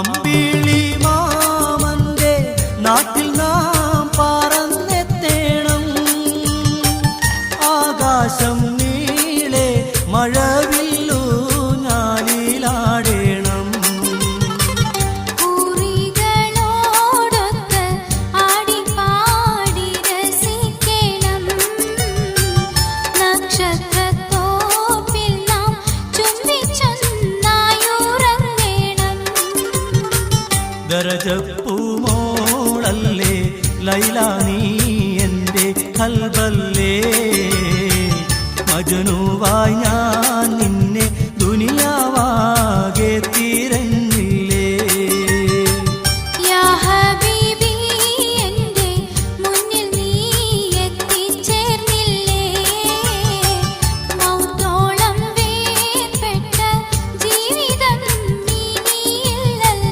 അമ്പിളി മാമന്റെ നാട്ടിൽ നാം പറന്നെത്തേണം. ആകാശം നീളെ മഴവില്ലു ഞാലിലാടേണം. പൂരികളോടൊത്ത് ആടിപ്പാടി രസിക്കണം. നക്ഷത്രത്തോപ്പിൽ നാം ചുംബിച്ചൊന്നായുറങ്ങണം. ദരജപ്പൂമോളല്ലേ ലൈല നീ